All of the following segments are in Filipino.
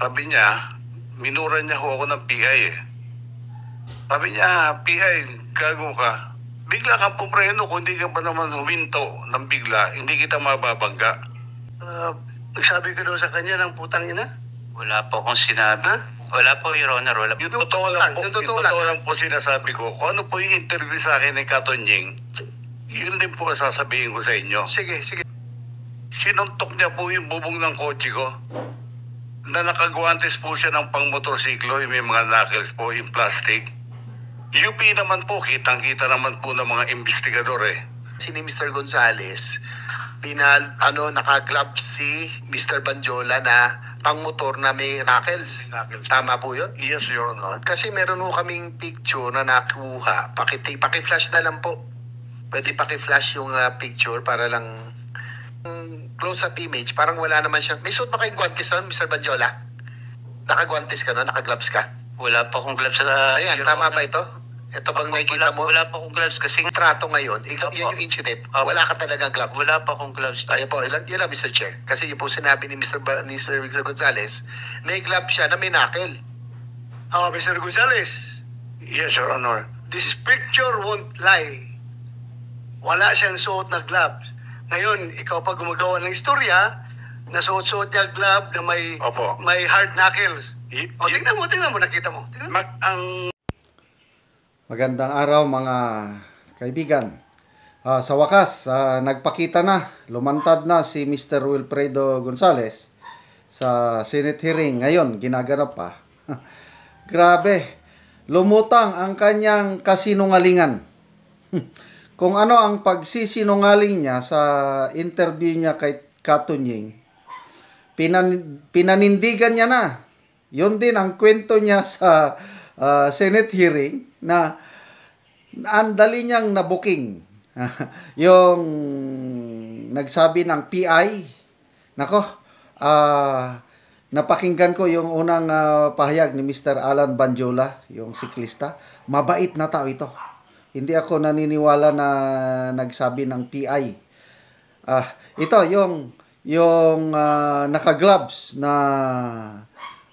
Sabi niya, minura niya ho ako ng PI eh. Sabi niya, PI, gago ka. Bigla kang pupreno kung hindi ka pa naman huminto ng bigla, hindi kita mababangga. Nagsabi ka daw sa kanya ng putang ina? Wala po akong sinabi. Ha? Wala po, Your Honor. Wala po. Yung totoo lang po sinasabi ko. Kung ano po yung interview sa akin ni Katonying, yun din po sasabihin ko sa inyo. Sige. Sinuntok niya po yung bubong ng kotse ko. Na nakagwantes po siya ng pang-motorsiklo, yung may mga knuckles po, yung plastic. UP naman po, kitang-kita naman po ng mga investigador eh. Si ni Mr. Gonzales, naka-glove si Mr. Banjola na pang-motor na may knuckles. Tama po yun? Yes, Your Honor. Kasi meron ho kaming picture na nakuha. Paki-flash na lang po. Pwede paki-flash yung picture para lang close-up image. Parang wala naman siya. May suit ba kayong guantes nun, Mr. Banjola? Naka-guantes ka nun? Naka-gloves ka? Wala pa akong gloves sa... Ayan, Your tama Honor. ba ito? Ito bang nakikita mo? Wala pa akong gloves kasi... Trato ngayon, yan yung incident. Wala ka talaga gloves. Wala pa akong gloves. Ayun po, yun lang, Mr. Chair. Kasi yung po sinabi ni Mr. Gonzales, may glove siya na may knuckle. Mr. Gonzales, Yes, Your Honor. this picture won't lie. Wala siyang suot na gloves. Ngayon, ikaw pa gumagawa ng istorya, nasuot-suot niya glove na Opo. may hard knuckles. Tingnan mo, nakita mo. Tingnan mo. Magandang araw mga kaibigan. Sa wakas, nagpakita na, lumantad na si Mr. Wilfredo Gonzales sa Senate hearing. Ngayon, ginaganap pa. Grabe, lumutang ang kanyang kasinungalingan. Kung ano ang pagsisinungaling niya sa interview niya kay Katonying, pinanindigan niya na. Yun din ang kwento niya sa Senate hearing na ang dali niyang nabuking. Yung nagsabi ng PI, nako, napakinggan ko yung unang pahayag ni Mr. Alan Banjola, yung siklista. Mabait na tao ito. Hindi ako naniniwala na nagsabi ng PI. Ito, yung naka-gloves na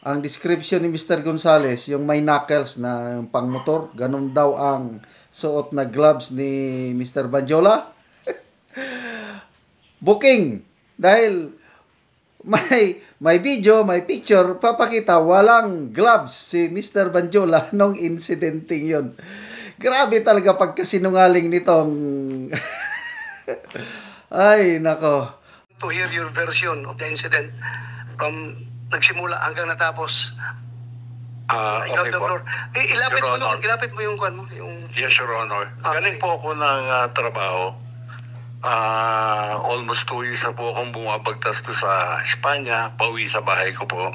ang description ni Mr. Gonzales, yung may knuckles na yung pang-motor, ganun daw ang suot na gloves ni Mr. Banjola. Booking. Dahil may video, may picture, papakita, walang gloves si Mr. Banjola nung incidenting yun. Grabe talaga pagkasinungaling nitong... Ay, nako. To hear your version of the incident from nagsimula hanggang natapos. Ikaw Okay the po. floor. Your Honor. Ilapit mo yung kwan mo. Yes, Your Honor. Okay. Galing po ako ng trabaho. Almost 2 years na po akong bumabagtas to sa Espanya, pauwi sa bahay ko po.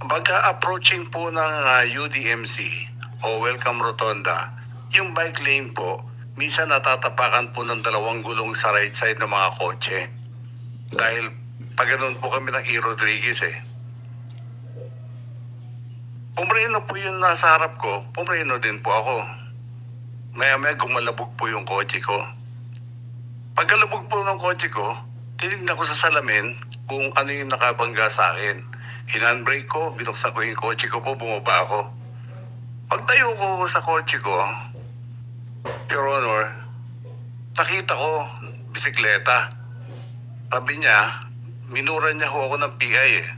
Pagka-approaching po ng UDMC o Welcome Rotonda, yung bike lane po, minsan natatapakan po ng dalawang gulong sa right side ng mga kotse. Dahil pag ganun po kami ng E. Rodriguez eh. Pumreno po yung nasa harap ko, pumreno din po ako. Maya-maya gumalabog po yung kotse ko. Pagkalabog po ng kotse ko, tinignan ko sa salamin kung ano yung nakabangga sa akin. Hinandbrake ko, binuksan ko yung kotse ko po, bumaba ako. Pagtayo ko sa kotse ko, Your Honor, nakita ko bisikleta. Sabi niya, minura niya ho ako ng PI eh.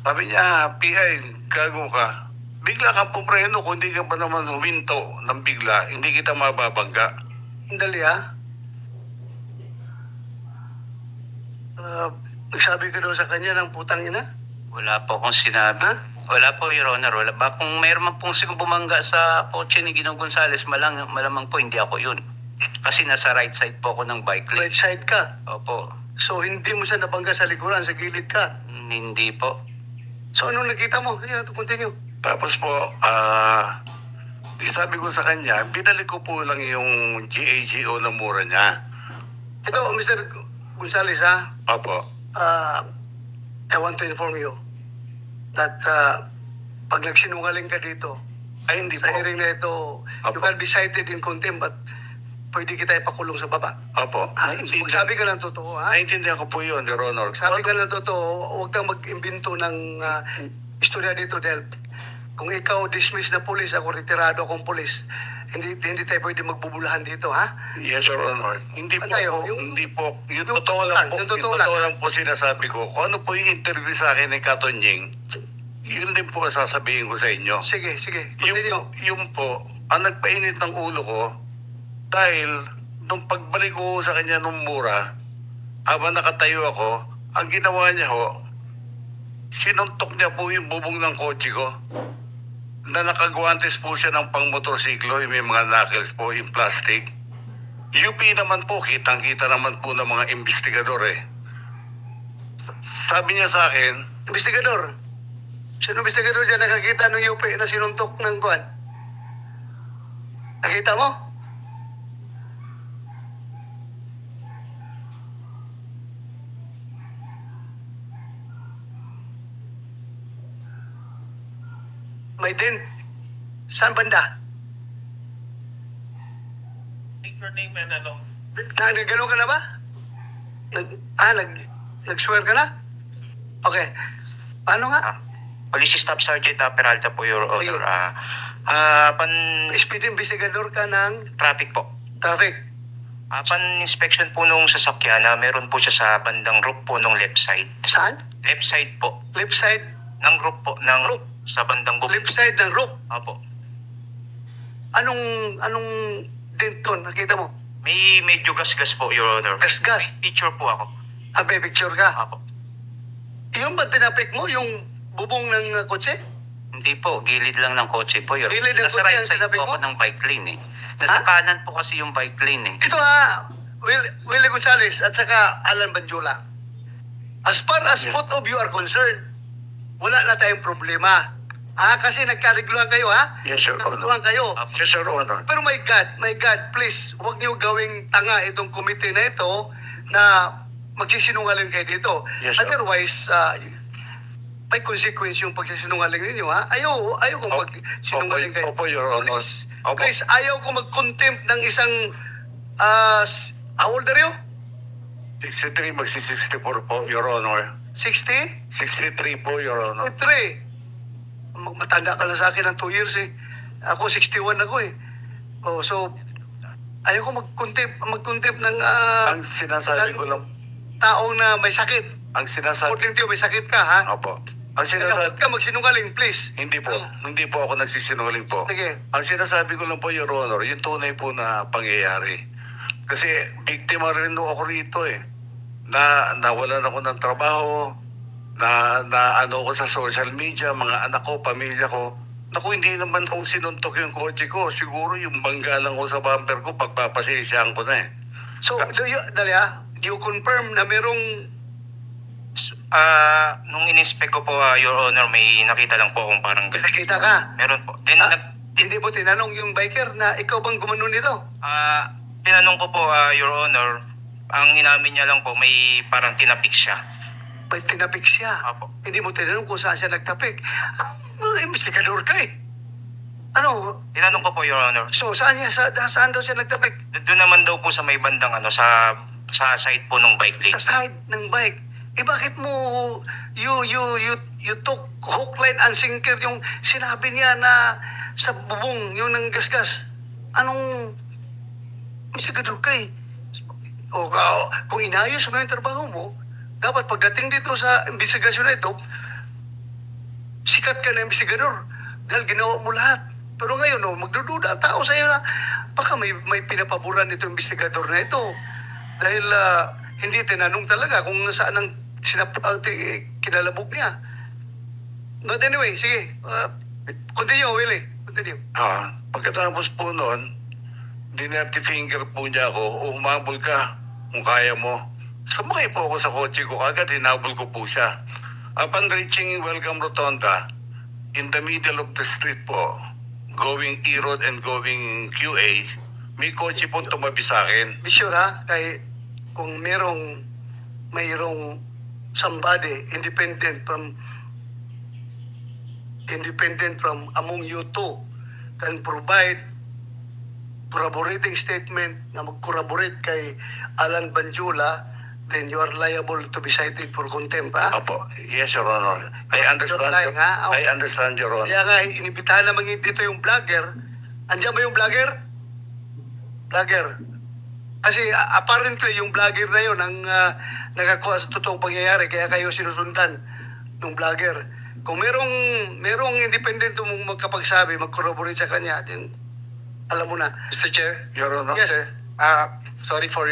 Sabi niya, PI, gago ka. Bigla kang pupreno kung hindi ka pa naman huminto ng bigla, hindi kita mababangga. Dali nagsabi ka daw sa kanya ng putang ina? Wala po akong sinabi. Ha? Wala po, Your Honor. Wala ba? Kung mayroon man pong siguro bumangga sa kotse ni Ginong Gonzales, malamang po hindi ako yun. Kasi nasa right side po ako ng bike lane. Right side ka. Opo. So hindi mo siya nabangga sa likuran, sa gilid ka. Hindi po. So anong nakita mo? Kaya continue. Tapos po, sabi ko sa kanya, pinalik ko po lang yung GAGO na mura niya. Ito, Mr. Gonzales, ha? Opo. I want to inform you that pag nagsinungaling ka dito, Ay, hindi sa po. hearing na ito, you Apo. can be cited in contempt, but pwede kita ipakulong sa baba. Opo. Magsabi ka ng totoo, ha? Naintindihan ko po yun, Your Honor. Sabi ka ng totoo, huwag kang mag-imbento ng istorya dito dahil kung ikaw dismiss na pulis, ako retirado akong pulis, hindi tayo pwede magbubulahan dito, ha? Yes, Your Honor. Hindi po, Tayo, hindi po, yung yung totoo lang po, yung yung totoo totoo lang. lang po sinasabi ko. Kung ano po yung interview sa akin ni Katonying, yun din po ang sasabihin ko sa inyo. Sige, continue. Yung po, ang nagpainit ng ulo ko, dahil nung pagbalik ko sa kanya nung mura, habang nakatayo ako, ang ginawa niya ho, sinuntok niya po yung bubong ng kotse ko, na nakagwantes po siya ng pang motorsiklo, yung may mga knuckles po, yung plastic. UP naman po, kitang-kita naman po ng mga investigador eh. Sabi niya sa akin, Investigador, sino investigador dyan nakakita ng UP na sinuntok ng kuwan? Nakita mo? May dent. Saan banda? Take your name and ano. Nagano ka na ba? Nag-swear ka na? Okay. Paano nga? Police Staff Sergeant Peralta po, Your Honor. Sige. Pan Speed investigador ka ng traffic po. traffic. Pan inspection po nung sasakyan na meron po siya sa bandang roof po nung left side. Saan? Left side po. Left side. Ng roof po. Ng Roof. Sa bandang bubong. Left side ng roof. Apo. Anong dent doon? Nakita mo? May medyo gas-gas po, Your Honor. Gas-gas. Picture po ako. Abe, picture ka. Apo. Yung ba tinapik mo? Yung bubong ng kotse? Hindi po, gilid lang ng kotse po. Gilid ng Nasa kotse right ang side sinabi po mo? ako ng bike lane eh. Nasa Ha? kanan po kasi yung bike lane eh. Ito ha, Willie Gonzales at saka Alan Banjola. As far as both of you are concerned, wala na tayong problema. Kasi nagkarigluhan kayo, ha? Yes, Your Honor. Nagkarigluhan kayo. yes, Your Honor. Pero my God, please, huwag niyo gawing tanga itong committee na ito na magsisinungaling kayo dito. Yes, sir. Otherwise, may consequence yung pagsisinungaling ninyo, ha? Ayaw kong magsinungaling kayo. Opo, Your Honor. Please, Opo. please, ayaw ko mag-contempt ng isang, how old are you? 63, magsi-64 po, Your Honor. 60? 63 po, Your Honor. 63. Matanda ka na sa akin ng 2 years eh. Ako 61 ako eh. Oh, so ayaw ko mag-contempt ng Ang sinasabi ko lang, taong na may sakit. ang sinasabi, According to you, may sakit ka, ha? opo. Ang Kaya sinasabi, huwag ka magsinungaling, please. hindi po ako nagsisinungaling po. Sige. Ang sinasabi ko lang po, Your Honor, yung tunay po na pangyayari. Kasi biktima rin ako rito eh. Nawalan ako ng trabaho, na ano ko sa social media, mga anak ko, pamilya ko. Naku, hindi naman ako sinuntok yung kotse ko. Siguro yung bangga lang ko sa bumper ko, pagpapasensyahan ko na eh. So, do you confirm na merong Nung in-inspect ko po, Your Honor, may nakita lang po akong parang nakita ka? Meron po. Then, Hindi mo tinanong yung biker na ikaw bang gumano nito? tinanong ko po, Your Honor, ang inamin niya lang po, may parang tinapik siya. May tinapik siya. Apo. Hindi mo tinanong kung saan siya nagtapik. Investigador ka eh. Ano? Tinanong ko po, Your Honor. So, saan daw siya nagtapik? Doon naman daw po sa may bandang sa side po ng bike lane. Sa side ng bike. Bakit mo you took hook, line, and sinker yung sinabi niya na sa bubong, yung nang gasgas? Anong investigador ka eh? Kung inayos mo yung trabaho mo, dapat pagdating dito sa investigasyon na ito, sikat ka na investigador dahil ginawa mo lahat. Pero ngayon, magdududa ang tao sa iyo na baka may pinapaboran ito investigador na ito. Dahil hindi tinanong talaga kung saan ang kinalabog niya. But anyway, sige. Continue, Willie. Continue. Pagkatapos po noon, dinerty finger po niya ako, umabol ka kung kaya mo. Sumakay po ako sa kotse ko, agad hinabol ko po siya. Upon reaching Welcome Rotonda, in the middle of the street po, going E-Road and going QA, may kotse po tumabi sa akin. Be sure ha, kay kung mayroong somebody independent from among you two can provide corroborating statement na mag-corroborate kay Alan Banjula, then you are liable to be cited for contempt, ha? Opo. Yes, Your Honor. I understand. Lying, ha? I understand, Your Honor. Kaya nga, inibitahan naman dito yung vlogger. Andiyan ba yung vlogger? Vlogger. Kasi apparently yung vlogger na yun ang nakakuha sa totoong pangyayari, kaya kayo sinusundan ng vlogger. Kung merong independent mong magkapagsabi, mag-corroborate sa kanya, then alam mo na. Mr. Chair? Your Honor. Yes. Sir, sorry for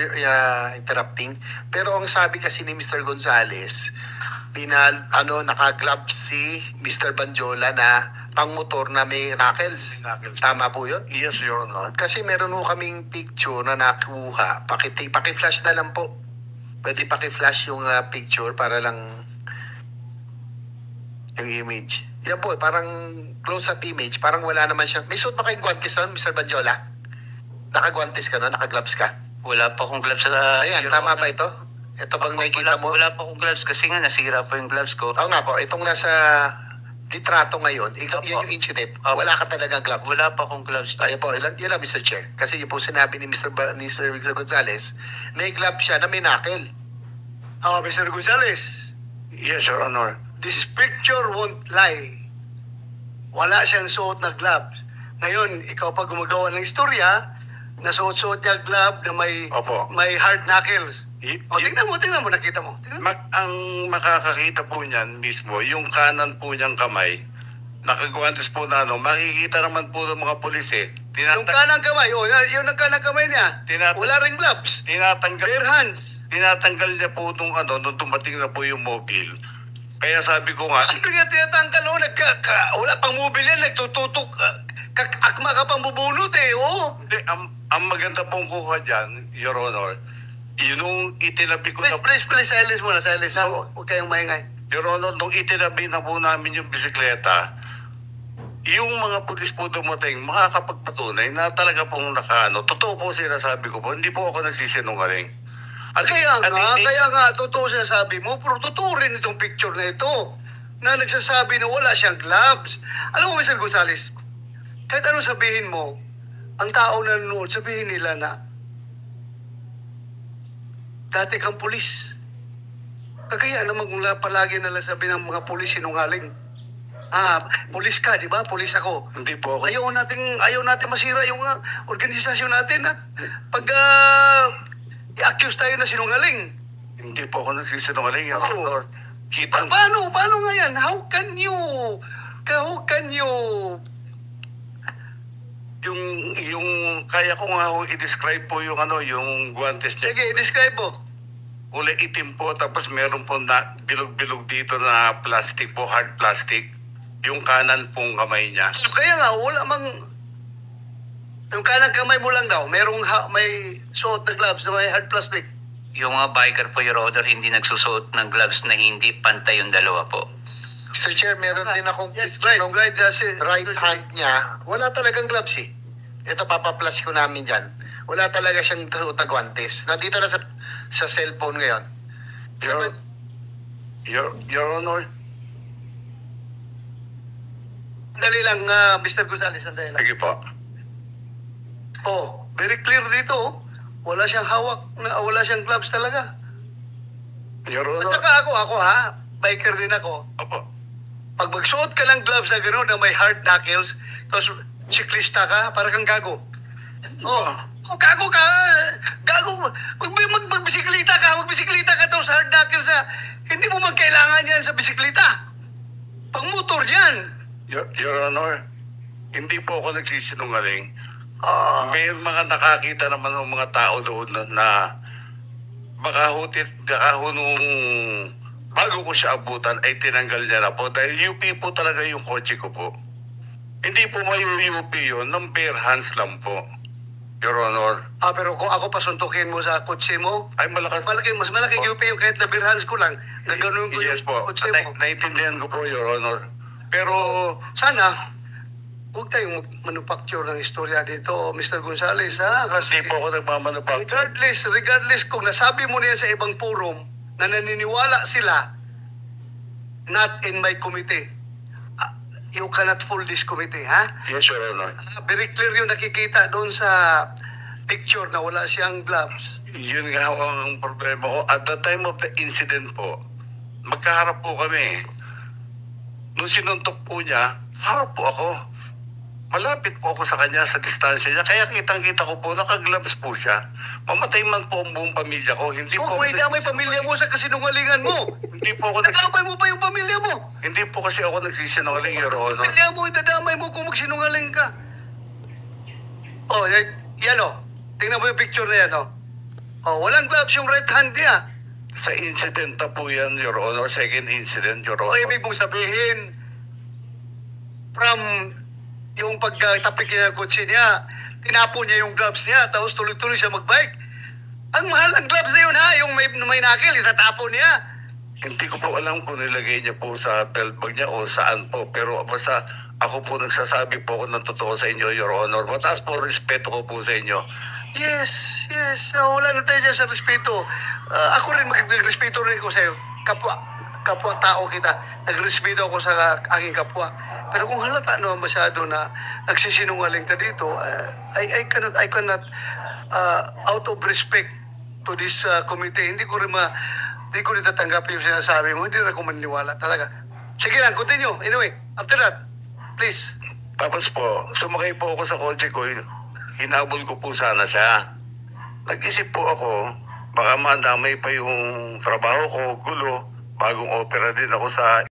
interrupting. Pero ang sabi kasi ni Mr. Gonzales, naka-gloves si Mr. Banjola na pang-motor na may knuckles. Knuckles. Tama po yun? Yes, Your Honor. Kasi meron ho kaming picture na nakuha. Paki-flash na lang po. Pwede paki-flash yung picture para lang yung image. Yan po, parang close-up image. Parang wala naman siya. May suit ba kayong guantes nun, Mr. Banjola? Naka-guantes ka nun? Naka-gloves ka? Wala pa akong gloves sa... Ayan, Your tama Honor. ba ito? Ito bang nakikita mo? Wala pa akong gloves kasi nga nasira pa yung gloves ko. Oo nga po, itong nasa litrato ngayon, yan Opo. yung incident. Opo. Wala ka talagang gloves. Wala pa akong gloves. Ayun po, yun lang, Mr. Chair. Kasi yun po sinabi ni Mr. Gonzales, may glove siya na may knuckle. Mr. Gonzales, Yes, Your Honor. this picture won't lie. Wala siyang suot na gloves. Ngayon, ikaw pa gumagawa ng istorya, nasuot-suot niya glove na Opo. may hard knuckles. O, tingnan mo, nakita mo. Tingnan mo. Ang makakakita po niyan mismo, yung kanan po niyang kamay, nakagwantes po na makikita naman po ng mga pulis Yung kanang kamay, yung kanang kamay niya, wala ring gloves. Bare hands. Tinatanggal niya po nung nung dumating na po yung mobile. Kaya sabi ko nga, Siyempre nga tinatanggal, wala pang mobile yan, nagtututok, akma ka pang bubunot hindi, ang maganda pong kuha dyan, Your Honor, yung itinabi ko na, Please, silence muna, silence ha, huwag kayong maingay. Your Honor, nung itinabi na po namin yung bisikleta, yung mga pulis po dumating, makakapagpatunay na talaga pong totoo po sinasabi ko po, hindi po ako nagsisinungaling. Kaya nga, totoo sinasabi mo, pero totoo rin itong picture na ito, na nagsasabi na wala siyang gloves. Alam mo, Mr. Gonzales, kahit anong sabihin mo, ang tao na nanonood, sabihin nila na, dati kang pulis. Kaya naman kung palagi nalang sabi ng mga pulis sinungaling. Pulis ka, di ba? Pulis ako. Hindi po ako. Ayaw natin masira yung organisasyon natin at pag i-accuse tayo na sinungaling. Hindi po ako nagsisinungaling, Your Honor. Paano nga yan? How can you yung kaya ko nga i-describe po yung yung guantes niya. sige, describe mo. Kulay itim po, tapos meron po na bilog-bilog dito na plastic po, hard plastic. Yung kanan pong kamay niya. Kaya nga, wala mang yung kanang kamay mo lang daw, may suot na gloves na may hard plastic. Yung mga biker po, Your Honor, hindi nagsusuot ng gloves na hindi pantay yung dalawa po. Mr. Chair, meron din akong Yes, picture right, ng right. right hand niya. Wala talagang gloves Ito, papaplash ko namin dyan. Wala talaga siyang guantes. Nandito na sa cellphone ngayon. Your Honor, Dali lang, Mr. Gonzales, sandali lang. sige po. Very clear dito. Wala siyang hawak, wala siyang gloves talaga. Your Basta Honor, ako biker din ako. opo. Pag magsuot ka ng gloves na gano'n na may hard knuckles, tapos siklista ka, para kang gago. Gago ka. Gago. Magbisiklita ka tapos hard knuckles hindi mo magkailangan yan sa bisiklita. Pang motor yan. Your Honor, hindi po ako nagsisinungaling. May mga nakakita naman ng mga tao doon na baka ho nung bago ko siya abutan ay tinanggal niya na po dahil UP po talaga yung kotse ko po. Hindi po may UP yun, ng bare hands lang po, Your Honor. Pero kung ako pasuntukin mo sa kotse mo, Ay malakas. mas malaking UP yung kahit na birhans ko lang, na gano'n ko Yes yung po, kotse mo. naiintindihan ko po, Your Honor. Pero Sana, huwag tayong manufacture ng istorya dito, Mr. Gonzales, Kasi hindi po ako nagmamanufacture. regardless kung nasabi mo niya sa ibang forum na naniniwala sila, not in my committee. you cannot fool this committee, ha? Yes, Your Honor. Very clear yung nakikita doon sa picture na wala siyang gloves. Yun nga ho ang problema ko. At the time of the incident po, magkaharap po kami. Nung sinuntok po niya, harap po ako. Malapit po ako sa kanya sa distansya niya. Kaya kitang-kita ko po, naka-gloves po siya. Mamatay man po ang buong pamilya ko. Hindi So, po kung idamay pamilya mo sa kasinungalingan mo, Hindi po ako nadamay mo pa yung pamilya mo. Hindi po kasi ako nagsisinungaling, Your Honor. Pamilya mo, idadamay mo kung magsinungaling ka. Oh, yan o. Tingnan mo yung picture na yan, o. Oh, walang gloves yung right hand niya. Sa incident na po yan, Your Honor. Second incident, Your O Honor. ibig mong sabihin, from yung pagtapik niya ng kotse niya, tinapon niya yung gloves niya, tapos tuloy-tuloy siya magbike. Ang mahal ng gloves na yun, ha? Yung may nakil, itatapon niya. Hindi ko po alam kung nilagay niya po sa belt bag niya o saan po. Pero basta ako po nagsasabi po ako ng totoo sa inyo, Your Honor. Mataas po respeto ko po sa inyo. Yes, yes. Wala na tayo dyan sa respeto. Ako rin magrespeto rin ko sa'yo. Kapwa tao kita. Nagrespeto ako sa aking kapwa. Pero kung halata naman masyado na nagsisinungaling ka dito, I cannot out of respect to this committee, hindi ko rin tatanggapin yung sinasabi mo. Hindi rin ako maniniwala talaga. Sige lang, continue. Anyway, after that, please. Tapos po, sumakay po ako sa kotse ko. Hinabol ko po sana siya. Nag-isip po ako, baka madamay pa yung trabaho ko, gulo. Bagong opera din ako sa